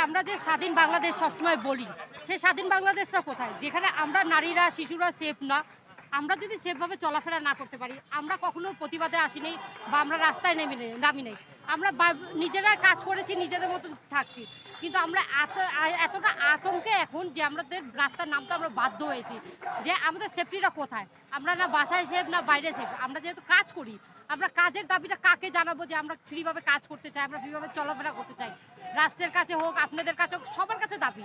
আমরা যে স্বাধীন বাংলাদেশ সবসময় বলি, সেই স্বাধীন বাংলাদেশটা কোথায়? যেখানে আমরা নারীরা, শিশুরা সেফ না। আমরা যদি সেফভাবে চলাফেরা না করতে পারি, আমরা কখনো প্রতিবাদে আসিনি বা আমরা রাস্তায় নামি নাই। আমরা নিজেরা কাজ করেছি, নিজেদের মতন থাকছি। কিন্তু আমরা এতটা আতঙ্কে এখন যে আমাদের রাস্তায় নামতে আমরা বাধ্য হয়েছি যে আমাদের সেফটিটা কোথায়? আমরা না বাসায় সেফ না বাইরে সেফ। আমরা যেহেতু কাজ করি, আমরা কাজের দাবিটা কাকে জানাবো যে আমরা ফ্রিভাবে কাজ করতে চাই, আমরা ফ্রিভাবে চলাফেরা করতে চাই। রাষ্ট্রের কাছে হোক, আপনাদের কাছে হোক, সবার কাছে দাবি।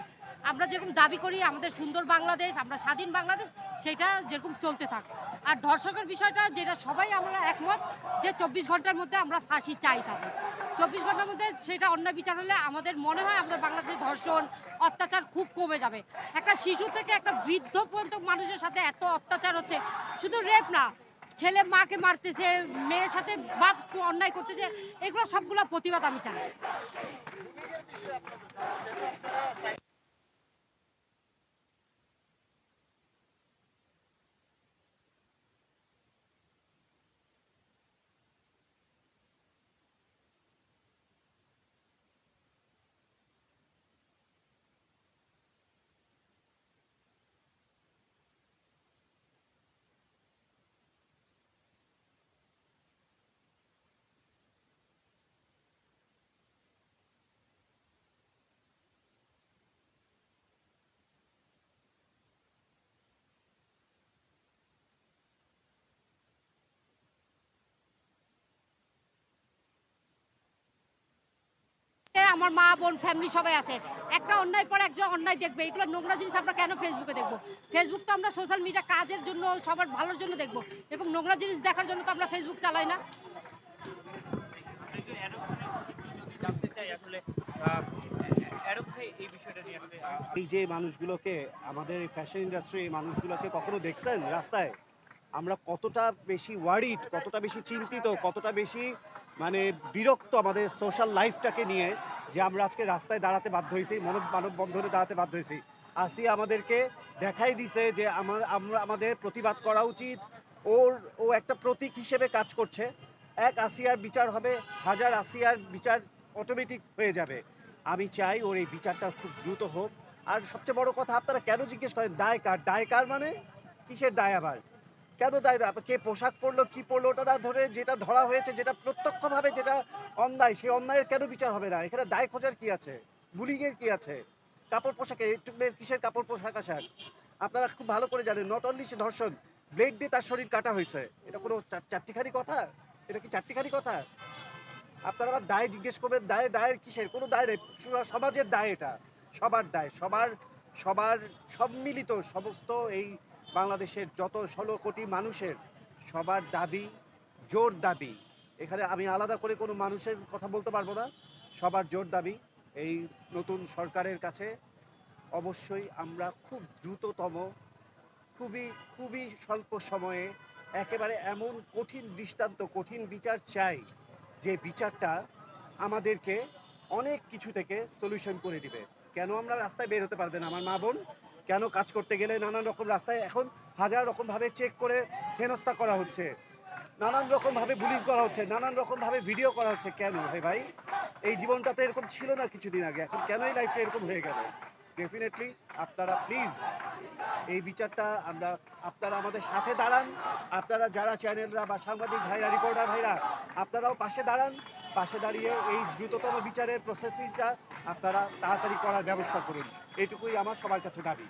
আমরা যেরকম দাবি করি আমাদের সুন্দর বাংলাদেশ, আমরা স্বাধীন বাংলাদেশ, সেটা যেরকম চলতে থাক। আর ধর্ষকের বিষয়টা যেটা সবাই আমরা একমত যে ২৪ ঘন্টার মধ্যে আমরা ফাঁসি চাই তাদের। ২৪ ঘন্টার মধ্যে সেটা অন্যায় বিচার হলে আমাদের মনে হয় আমাদের বাংলাদেশে ধর্ষণ, অত্যাচার খুব কমে যাবে। একটা শিশু থেকে একটা বৃদ্ধ পর্যন্ত মানুষের সাথে এত অত্যাচার হচ্ছে, শুধু রেপ না, ছেলে মাকে মারতেছে, মেয়ের সাথে বাপ অন্যায় করতেছে, এগুলো সবগুলো প্রতিবাদ আমি চাই। আমার মা বোন ফ্যামিলি সবাই আছে, একটা অন্যায় পর একজন অন্যায় দেখবে, এগুলো নোংরা জিনিস আমরা কেন ফেসবুকে দেখবো? ফেসবুক তো আমরা সোশ্যাল মিডিয়া কাজের জন্য, সবার ভালোর জন্য দেখবো। এরকম নোংরা জিনিস দেখার জন্য তো আমরা ফেসবুক চালাই না। জানতে চাই আসলে অ্যারব ভাই এই বিষয়টা নিয়ে আসলে এই যে মানুষগুলোকে, আমাদের এই ফ্যাশন ইন্ডাস্ট্রি, এই মানুষগুলোকে কখনো দেখছেন রাস্তায়? আমরা কতটা বেশি ওয়ারিড, কতটা বেশি চিন্তিত, কতটা বেশি মানে বিরক্ত আমাদের সোশ্যাল লাইফটাকে নিয়ে, যে আমরা আজকে রাস্তায় দাঁড়াতে বাধ্য হয়েছি, মানববন্ধনে দাঁড়াতে বাধ্য হয়েছি। আসিয়া আমাদেরকে দেখাই দিছে যে আমরা আমাদের প্রতিবাদ করা উচিত। ও একটা প্রতীক হিসেবে কাজ করছে। এক আসিয়ার বিচার হবে, হাজার আসিয়ার বিচার অটোমেটিক হয়ে যাবে। আমি চাই ওর এই বিচারটা খুব দ্রুত হোক। আর সবচেয়ে বড় কথা, আপনারা কেন জিজ্ঞেস করেন দায় কার? দায় কার মানে কিসের দায় আবার? কেন দায়? কে পোশাক পরলো, কি পরলো, ওটা না ধরে যেটা ধরা হয়েছে, যেটা প্রত্যক্ষভাবে যেটা অন্যায়, সেই অন্যায়ের কেন বিচার হবে না? এখানে দায় খোঁজার কি আছে? বুলিংয়ের কি আছে? কাপড় পোশাকে একটু কিসের কাপড় পোশাক আশাক? আপনারা খুব ভালো করে জানেন, নট অনলি সে ধর্ষণ, ব্লেড দিয়ে তার শরীর কাটা হয়েছে। এটা কোনো চারটিখানি কথা? এটা কি চারটিখানি কথা? আপনারা আবার দায় জিজ্ঞেস করবেন, দায়ের কিসের? কোনো দায় নেই, সমাজের দায় এটা। সবার দায়, সবার সবার সম্মিলিত সমস্ত এই বাংলাদেশের যত ১৬ কোটি মানুষের সবার দাবি, জোর দাবি। এখানে আমি আলাদা করে কোনো মানুষের কথা বলতে পারবো না। সবার জোর দাবি এই নতুন সরকারের কাছে, অবশ্যই আমরা খুব দ্রুততম, খুবই খুবই স্বল্প সময়ে একেবারে এমন কঠিন দৃষ্টান্ত, কঠিন বিচার চাই, যে বিচারটা আমাদেরকে অনেক কিছু থেকে সলিউশন করে দিবে। কেন আমরা রাস্তায় বের হতে পারবে না আমার মা বোন? কেন কাজ করতে গেলে নানান রকম রাস্তায় এখন হাজার রকমভাবে চেক করে হেনস্থা করা হচ্ছে, নানান রকমভাবে বুলিং করা হচ্ছে, নানান রকমভাবে ভিডিও করা হচ্ছে? কেন হে ভাই? এই জীবনটা তো এরকম ছিল না কিছুদিন আগে, এখন কেন এই লাইফটা এরকম হয়ে গেল? ডেফিনেটলি আপনারা প্লিজ এই বিচারটা আমরা, আপনারা আমাদের সাথে দাঁড়ান। আপনারা যারা চ্যানেলরা বা সাংবাদিক ভাইরা, রিপোর্টার ভাইরা, আপনারাও পাশে দাঁড়ান। পাশে দাঁড়িয়ে এই দ্রুততম বিচারের প্রসেসিংটা আপনারা তাড়াতাড়ি করার ব্যবস্থা করুন। এইটুকুই আমার সবার কাছে দাবি।